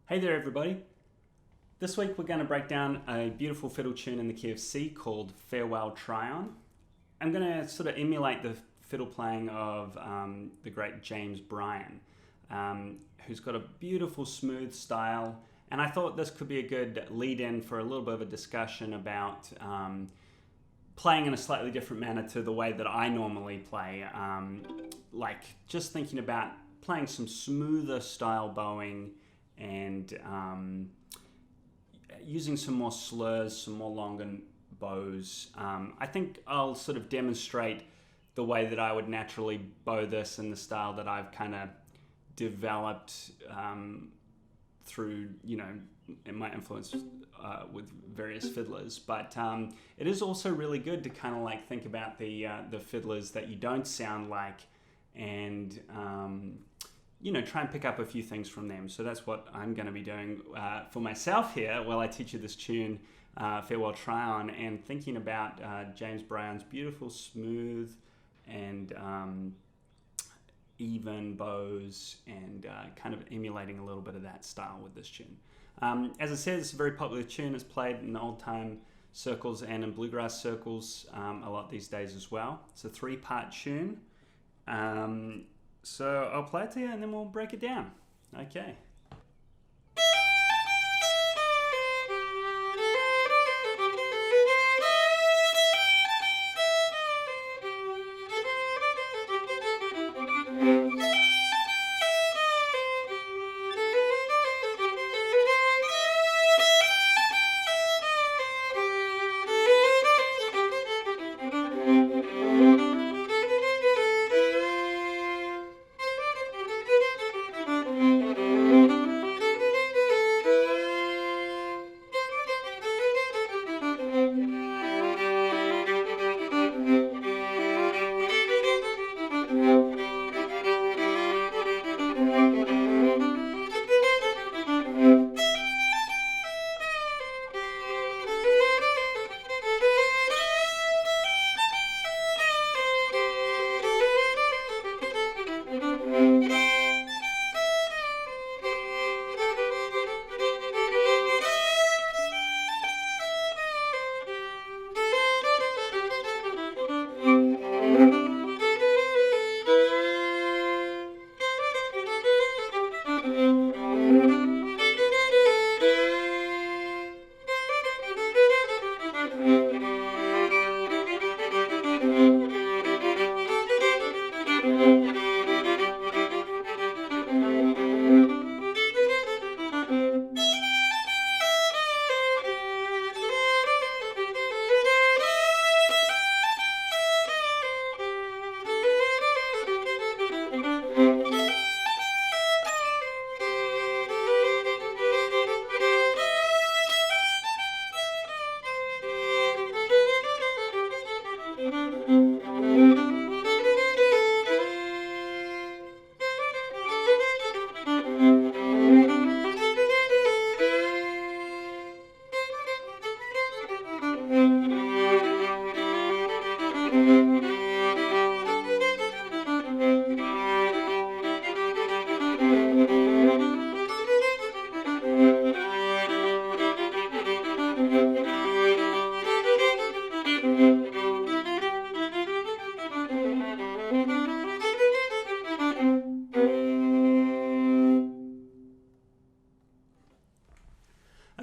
Hey there everybody. This week we're going to break down a beautiful fiddle tune in the key of C called Farewell Trion. I'm going to sort of emulate the fiddle playing of the great James Bryan, who's got a beautiful smooth style, and I thought this could be a good lead-in for a little bit of a discussion about playing in a slightly different manner to the way that I normally play, like just thinking about playing some smoother style bowing and using some more slurs, some more longer bows. I think I'll sort of demonstrate the way that I would naturally bow this in the style that I've kind of developed through, in my influence with various fiddlers. But it is also really good to kind of like think about the fiddlers that you don't sound like and try and pick up a few things from them. So that's what I'm going to be doing for myself here while I teach you this tune, Farewell Trion, and thinking about James Bryan's beautiful, smooth, and even bows, and kind of emulating a little bit of that style with this tune. As I said, it's a very popular tune. It's played in old-time circles and in bluegrass circles a lot these days as well. It's a 3-part tune. So I'll play it to you and then we'll break it down. Okay.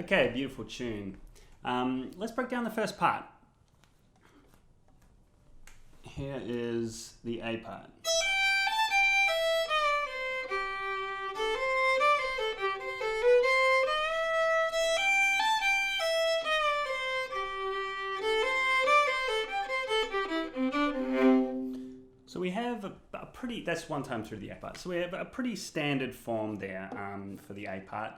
Okay, beautiful tune. Let's break down the first part. Here is the A part. So we have a pretty, that's one time through the A part. So we have a pretty standard form there for the A part.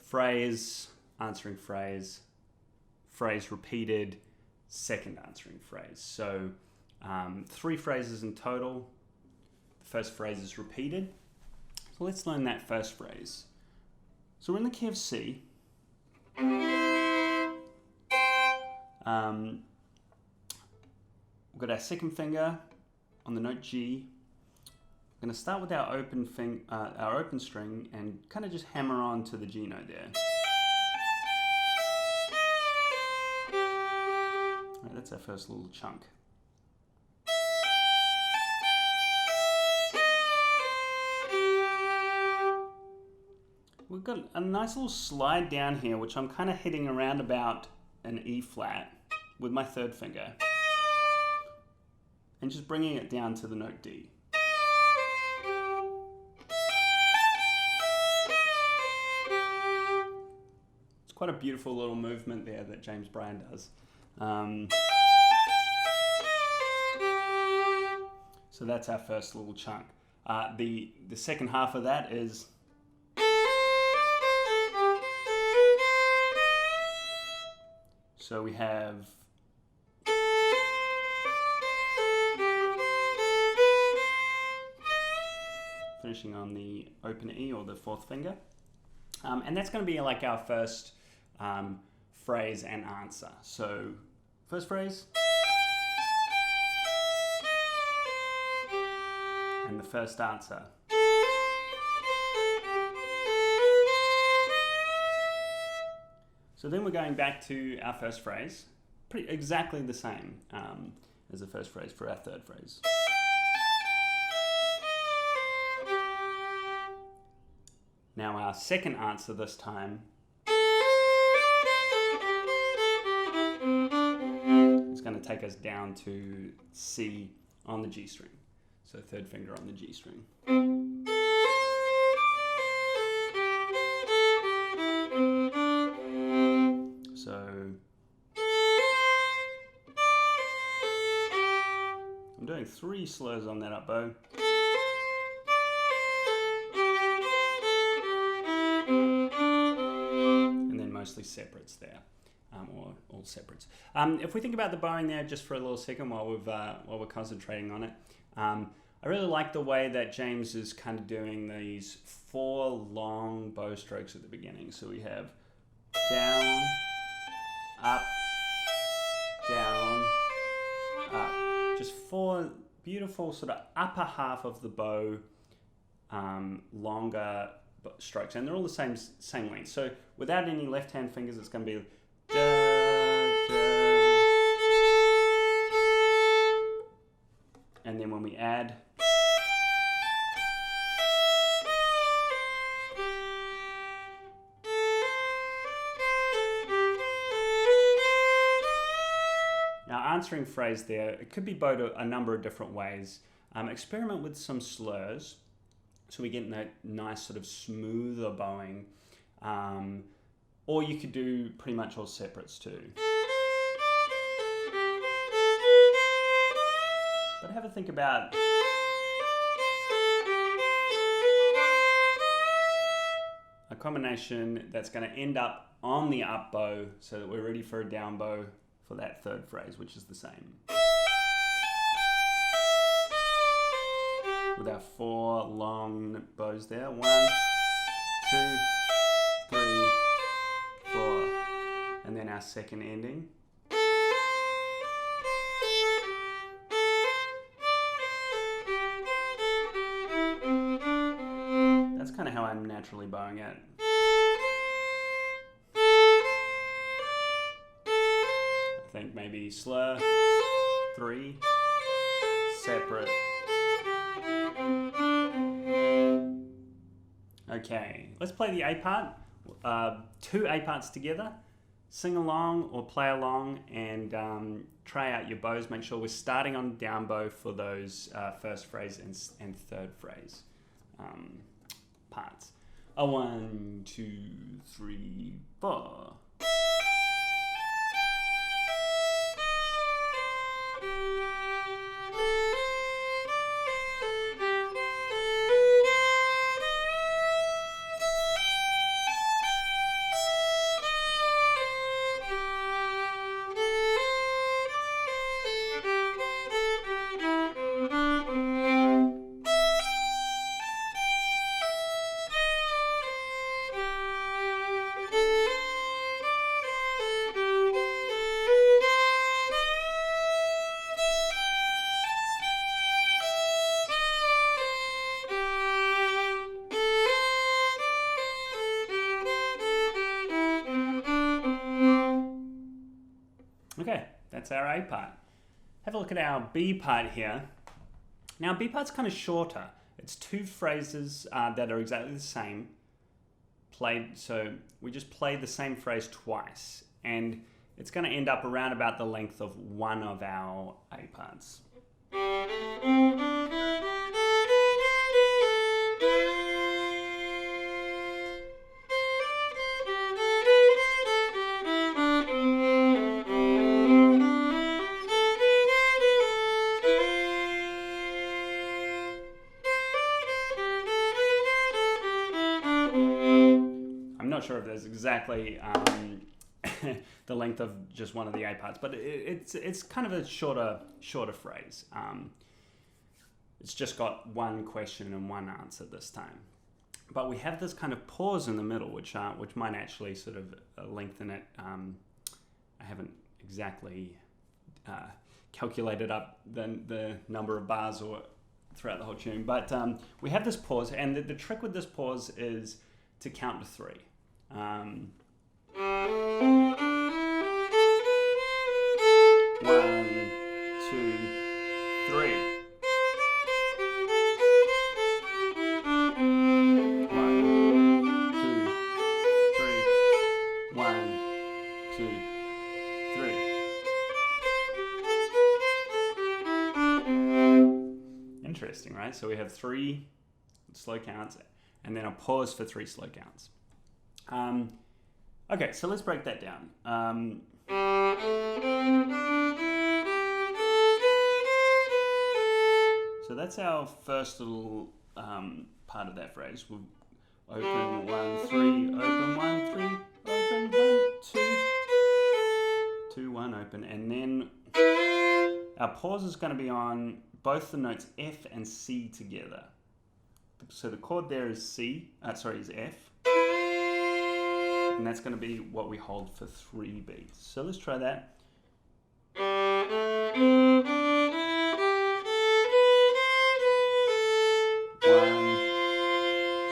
Phrase, answering phrase, phrase repeated, second answering phrase. So 3 phrases in total. The first phrase is repeated. So let's learn that first phrase. So we're in the key of C. We've got our second finger on the note G. I'm going to start with our open string and kind of just hammer on to the G note there. All right, that's our first little chunk. We've got a nice little slide down here, which I'm kind of hitting around about an E flat with my third finger and just bringing it down to the note D. It's quite a beautiful little movement there that James Bryan does. So that's our first little chunk. The second half of that is so we have finishing on the open E or the fourth finger. And that's going to be like our first phrase and answer. So first phrase and the first answer. So then we're going back to our first phrase, pretty exactly the same as the first phrase for our third phrase. Now our second answer this time is going to take us down to C on the G string. So third finger on the G string. So I'm doing 3 slurs on that up bow. And then mostly separates there, or all separates. If we think about the bowing there just for a little second while we're concentrating on it, I really like the way that James is kind of doing these 4 long bow strokes at the beginning. So we have down, up, down, up. Just 4 beautiful sort of upper half of the bow, longer strokes, and they're all the same length. So without any left-hand fingers, it's going to be da, da. And then when we add, answering phrase there, it could be bowed a number of different ways. Experiment with some slurs so we get that nice sort of smoother bowing, or you could do pretty much all separates too. But have a think about a combination that's going to end up on the up bow so that we're ready for a down bow for that third phrase, which is the same. With our 4 long bows there. 1, 2, 3, 4. And then our second ending. That's kind of how I'm naturally bowing it. I think maybe slur, 3, separate. Okay, let's play the A part. 2 A parts together. Sing along or play along and try out your bows. Make sure we're starting on down bow for those first phrase and third phrase parts. 1, 2, 3, 4. That's our A part. Have a look at our B part here. Now B part's kind of shorter. It's two phrases that are exactly the same. So we just play the same phrase twice, and it's going to end up around about the length of one of our A parts. I'm not sure if there's exactly the length of just one of the A parts, but it's kind of a shorter phrase. It's just got one question and one answer this time. But we have this kind of pause in the middle, which might actually sort of lengthen it. I haven't exactly calculated up the number of bars or throughout the whole tune, but we have this pause, and the trick with this pause is to count to three. One, two, three. Interesting, right? So we have three slow counts and then a pause for three slow counts. Okay, so let's break that down. So that's our first little part of that phrase. We'll open 1, 3, open 1, 3, open 1, 2, 2, 1, open, and then our pause is going to be on both the notes F and C together. So the chord there is is F. And that's going to be what we hold for 3 beats. So let's try that. 1,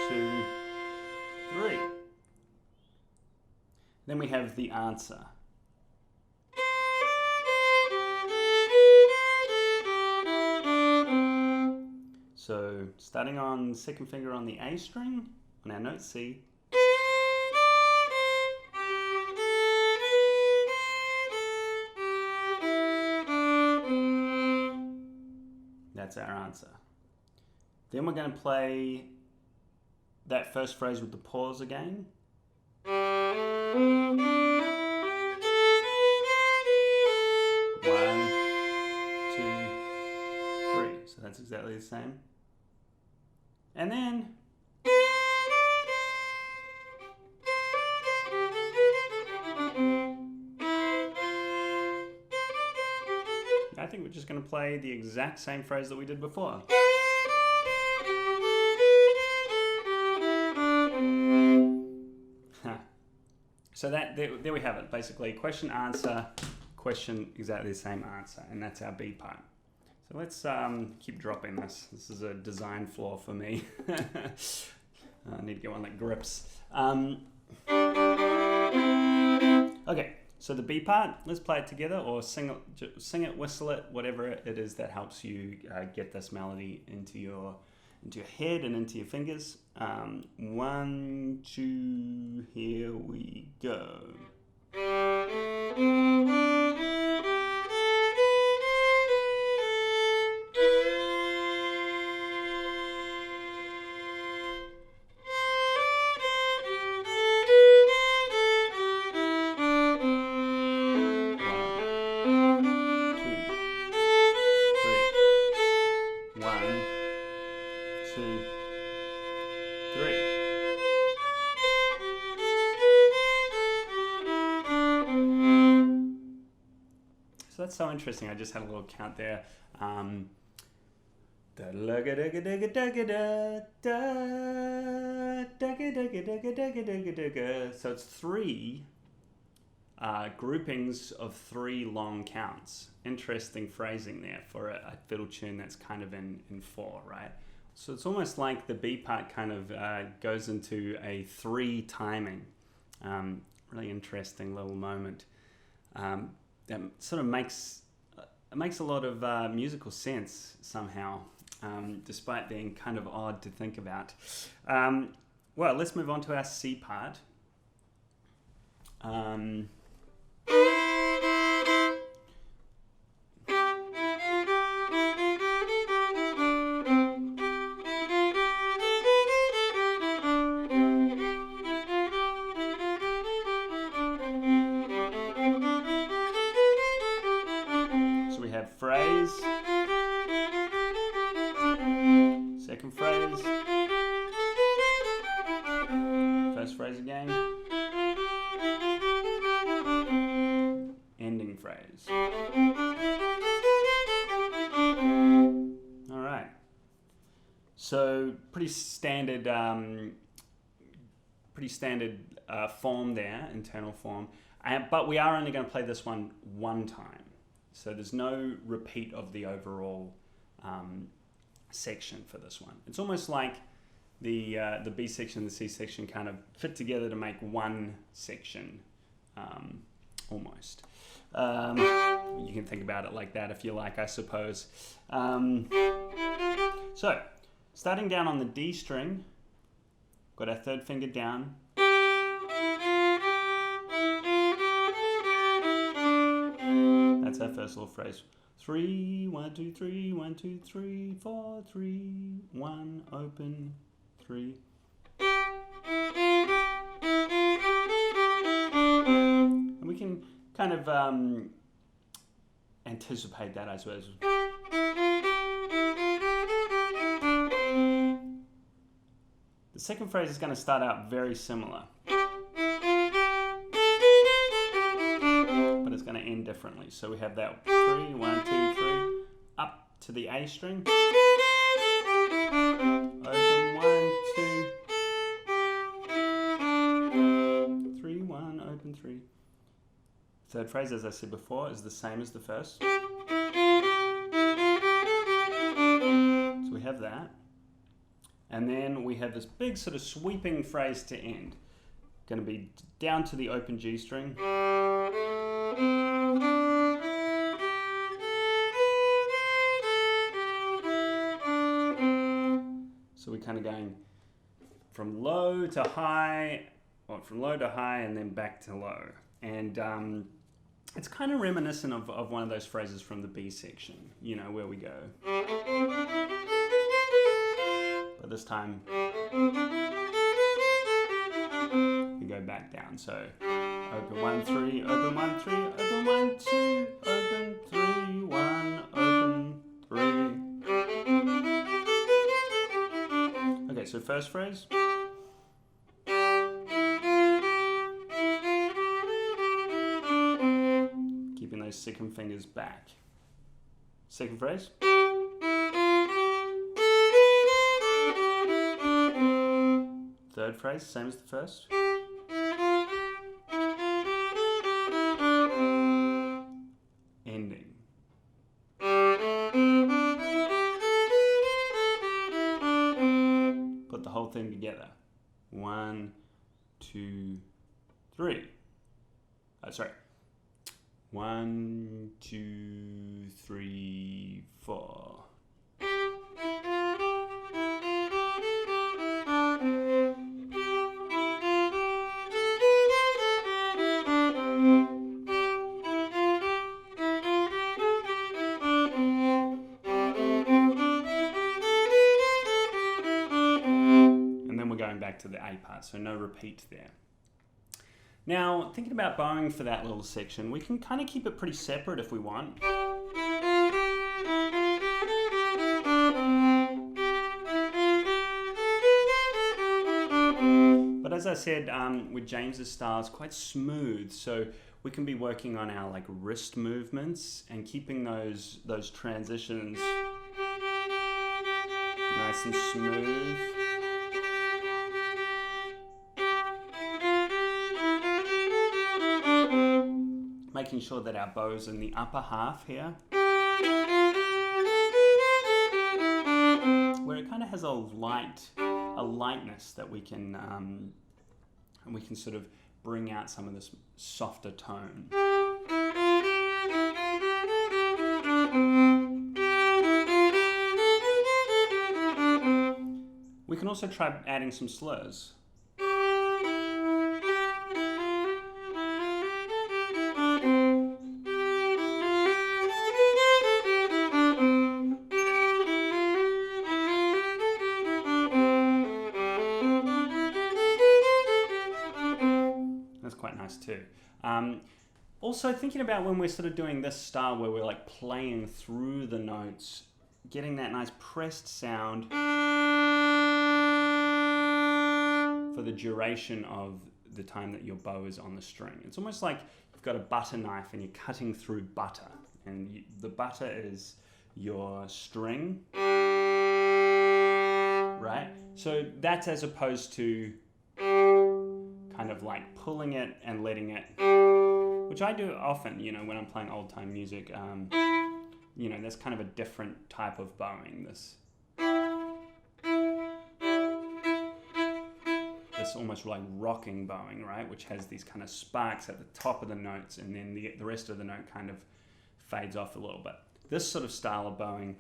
2, 3. Then we have the answer. So starting on second finger on the A string, on our note C, that's our answer. Then we're going to play that first phrase with the pause again. 1, 2, 3. So that's exactly the same. And then I think we're just going to play the exact same phrase that we did before. So there we have it. Basically, question, answer, question, exactly the same answer, and that's our B part. So let's keep dropping this. This is a design flaw for me. I need to get one that grips. Okay, so the B part, let's play it together, or sing it, whistle it, whatever it is that helps you get this melody into your head and into your fingers. 1, 2, here we go. So that's so interesting. I just had a little count there. So it's 3 groupings of 3 long counts. Interesting phrasing there for a fiddle tune that's kind of in 4, right? So it's almost like the B part kind of goes into a 3 timing. Really interesting little moment. that sort of makes a lot of musical sense somehow, despite being kind of odd to think about. Well, let's move on to our C part. Phrase, second phrase, first phrase again, ending phrase. All right. So pretty standard form there, internal form. But we are only going to play this one time. So there's no repeat of the overall section for this one. It's almost like the B section and the C section kind of fit together to make one section, almost. You can think about it like that if you like, I suppose. So, starting down on the D string, got our third finger down. That's our first little phrase. 3, 1, 2, 3, 1, 2, 3, 4, 3, 1, open, 3. And we can kind of anticipate that, I suppose. The second phrase is going to start out very similar, but it's going to end differently. So we have that 3, 1, 2, 3, up to the A string, open 1, 2, 3, 1, open 3. Third phrase, as I said before, is the same as the first. So we have that. And then we have this big sort of sweeping phrase to end. Going to be down to the open G string. So we're kind of going from low to high, or from low to high and then back to low. And it's kind of reminiscent of one of those phrases from the B section, you know, where we go. But this time, we go back down. So, open 1, 3, open 1, 3, open 1, 2, open 3, 1, open 3. Okay, so first phrase. Keeping those second fingers back. Second phrase. Third phrase, same as the first. Ending. Put the whole thing together. 1, 2, 3. Sorry. 1, 2, 3, 4. Back to the A part, so no repeat there. Now, thinking about bowing for that little section, we can kind of keep it pretty separate if we want. But as I said, with James's style, it's quite smooth, so we can be working on our like wrist movements and keeping those transitions nice and smooth. Making sure that our bow's in the upper half here, where it kind of has a lightness that we can sort of bring out some of this softer tone. We can also try adding some slurs. That's quite nice too. Also thinking about when we're sort of doing this style where we're like playing through the notes, getting that nice pressed sound for the duration of the time that your bow is on the string. It's almost like you've got a butter knife and you're cutting through butter, and the butter is your string, right? So that's as opposed to kind of like pulling it and letting it, which I do often, you know, when I'm playing old time music. You know, there's kind of a different type of bowing. This almost like rocking bowing, right? Which has these kind of sparks at the top of the notes, and then the rest of the note kind of fades off a little bit. This sort of style of bowing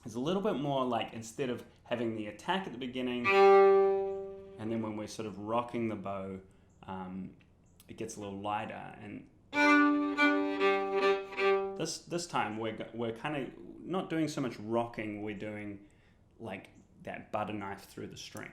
is a little bit more like, instead of having the attack at the beginning, and then when we're sort of rocking the bow, it gets a little lighter. And this time we're kind of not doing so much rocking, we're doing like that butter knife through the string.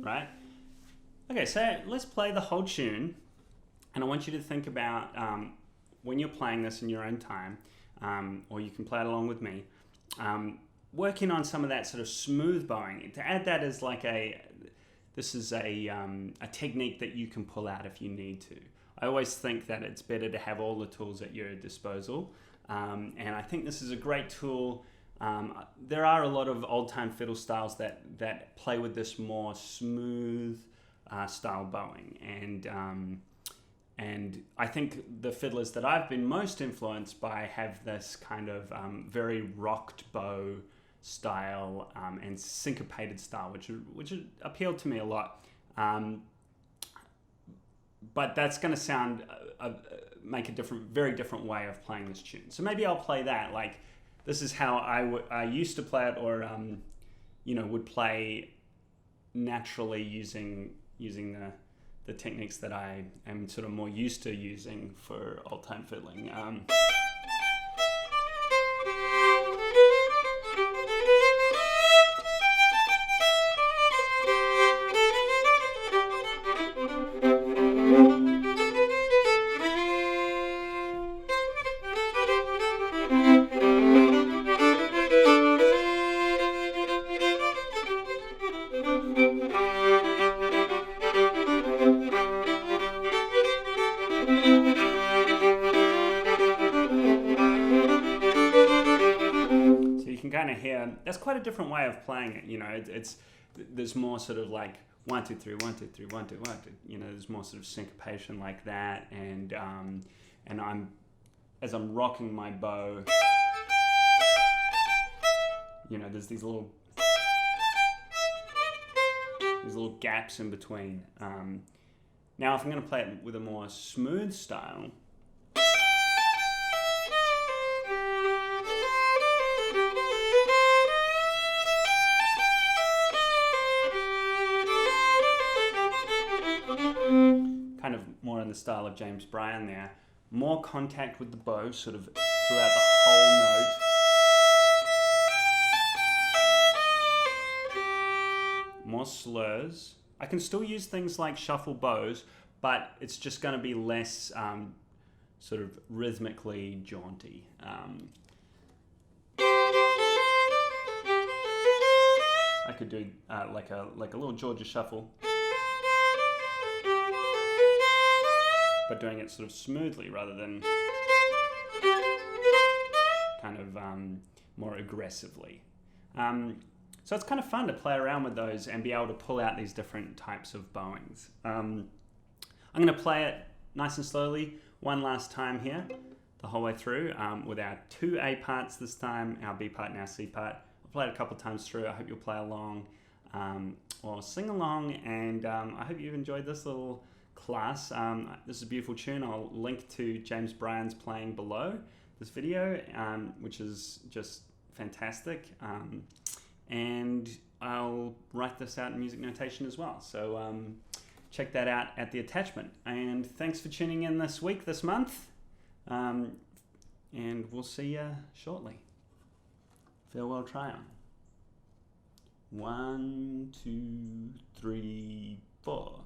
Right? Okay, so let's play the whole tune, and I want you to think about when you're playing this in your own time, or you can play it along with me, working on some of that sort of smooth bowing. To add that as like this is a technique that you can pull out if you need to. I always think that it's better to have all the tools at your disposal, and I think this is a great tool. There are a lot of old-time fiddle styles that play with this more smooth style bowing, and I think the fiddlers that I've been most influenced by have this kind of very rocked bow style and syncopated style, which appealed to me a lot. But that's going to sound make a very different way of playing this tune. So maybe I'll play that. Like, this is how I used to play it, or you know, would play naturally using the techniques that I am sort of more used to using for old-time fiddling. Kind of hear that's quite a different way of playing it. You know, there's more sort of like 1 2 3 1 2 3 1 2 1 2. You know, there's more sort of syncopation like that, and as I'm rocking my bow, you know, there's these little gaps in between. Now, if I'm going to play it with a more smooth style. Kind of more in the style of James Bryan there. More contact with the bow sort of throughout the whole note. More slurs. I can still use things like shuffle bows, but it's just going to be less sort of rhythmically jaunty. I could do like a little Georgia shuffle, but doing it sort of smoothly rather than kind of more aggressively. So it's kind of fun to play around with those and be able to pull out these different types of bowings. I'm going to play it nice and slowly one last time here. the whole way through with our 2 A parts this time, our B part and our C part. I've played a couple times through. I hope you'll play along or sing along, and I hope you've enjoyed this little class. This is a beautiful tune. I'll link to James Bryan's playing below this video, which is just fantastic. And I'll write this out in music notation as well. So check that out at the attachment. And thanks for tuning in this week, this month. And we'll see you shortly. Farewell, Trion. 1, 2, 3, 4.